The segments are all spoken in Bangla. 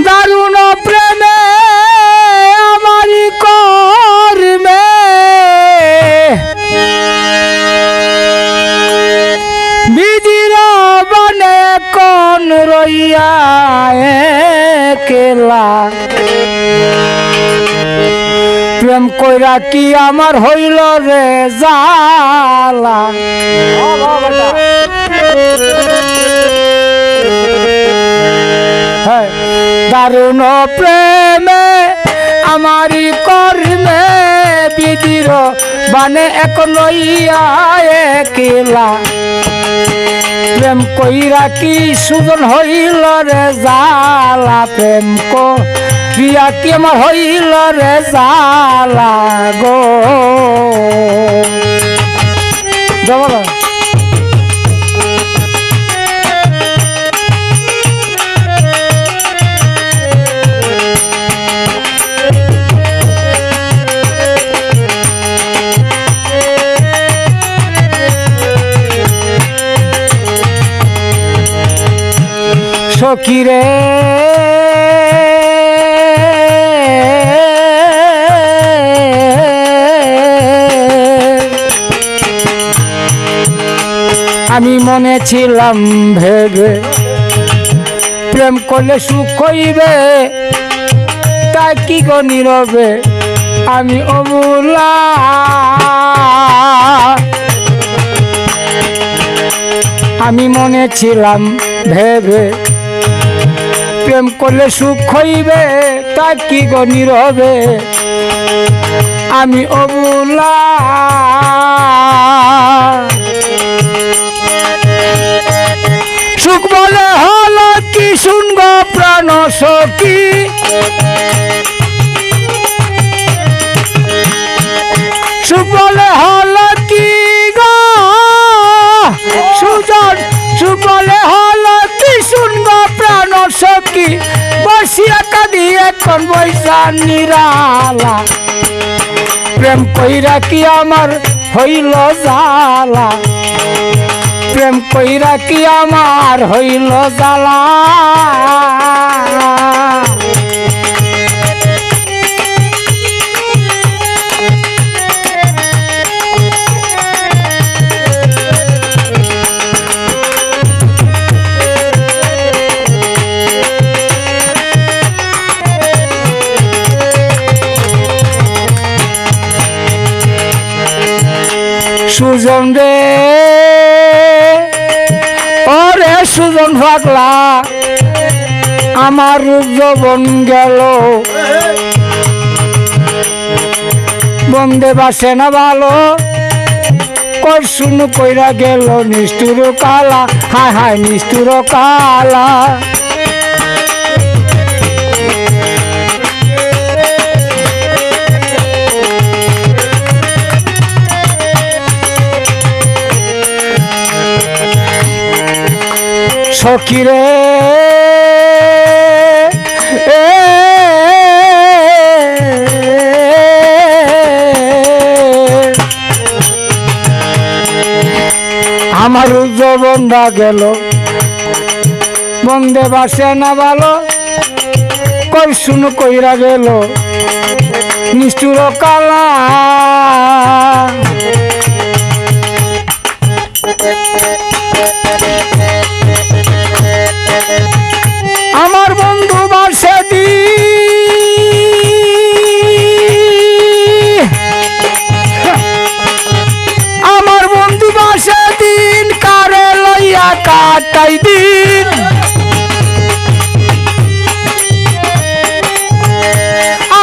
দারুণ প্রেমে আমারি কর্মে বিধির বনে কোন রইয়া একলা প্রেম কইরা কি আমার হইল রে জালা দারুণ প্রেমে আমারি কর্মে বিধির বানে এক লইয়া একলা প্রেম কইরা কি সুজন হইল রে জালা প্রেম কইরা কি আমার হইল রে জালা গো বলো সখীরে আমি মনে ছিলাম ভেবে প্রেম করলে সুখ হইবে তাই কি গো নীরবে আমি অবুলা আমি মনে ছিলাম ভেবে প্রেম করলে সুখ হইবে তা কি গো নীরবে আমি অবুলা সুখ বলে হলো কি শুনব প্রাণ সখী সুখ বলে হলো কি গো সুজন সুখ বলে হলো কি শুনব প্রাণ সখী বসিয়া কাঁদি এখন বৈশা নিরালা প্রেম কইরা কি আমার হইল জালা প্রেম কইরা কি আমার হইল জালা সুজন রে ওরে সুজন পাগলা আমার যৌবন গেল বন্দে বাসে না ভালো করছুন কইরা গেল নিষ্ঠুর কালা হায় হায় নিষ্ঠুর কালা সখীরে আমার যৌবনটা গেল বন্দে বাসে না ভালো করছুন কইরা গেল নিষ্ঠুর কালা আমার বন্ধু বাসে দি আমার বন্ধু বাসে দিন কারে লইয়া কাটাই দিন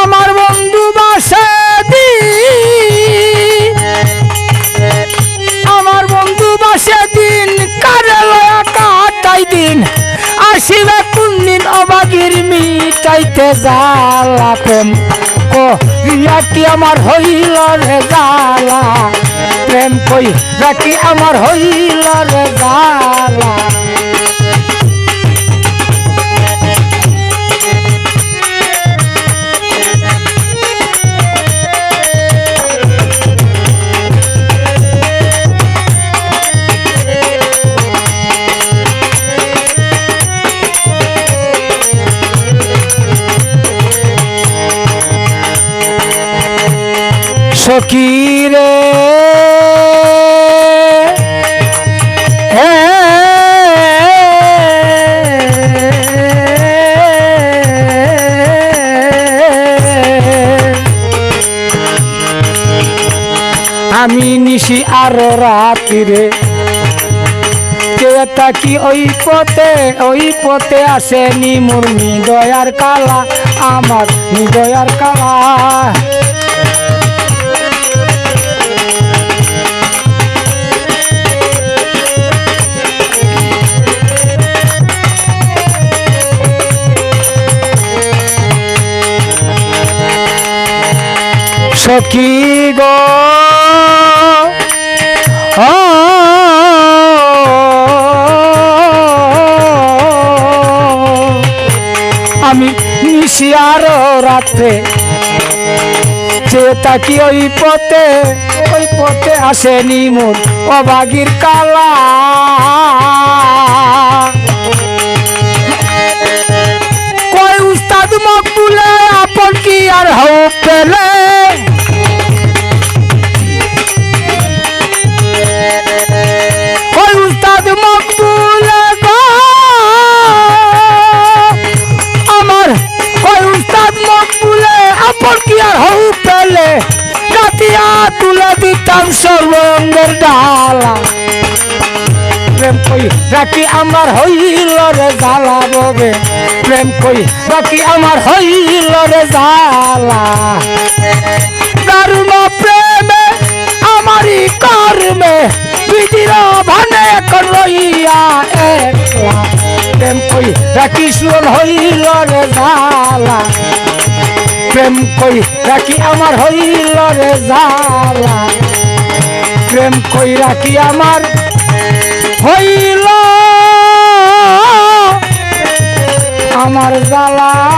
আমার বন্ধু বাসে দিন আমার বন্ধু বাসে দিন কারে লইয়া কাটাই দিন আসিবে কোনদিন অবাগির মিটাইতে জালা প্রেম কইরা কি আমার হইল রে জালা প্রেম কইরা কি আমার হইল রে জালা সখী রে আমি নিশি আর রাতিরে তাকি ওই পথে আসেনি মোর নিদয়ার কালা আমার নিদয়ার কালা সখী গো আমি নিশিয়ার রাত্রে যে তাকি ওই পথে আসেনি মোর অবাগির কালা কই উস্তাদ মকবুলে আপন কি আর হও পেলে কই উস্তাদ মকবুলে গো আমার কই উস্তাদ মকবুলে আপন কি আর হও পেলে রাতিয়া তুলে দিতাম সর্বঙ্গের ডালা প্রেম কই রাখি আমার হইল রে জ্বালা ববে প্রেম কই রাখি আমার হইল রে জ্বালা দারুণ প্রেমে আমারই কর্মে বিধির ভানে এখন রইয়া একলা প্রেম কই রাখি শুন হইল রে জ্বালা প্রেম কই রাখি আমার হইল রে জ্বালা প্রেম কই রাখি আমার হইল আমার জ্বালা।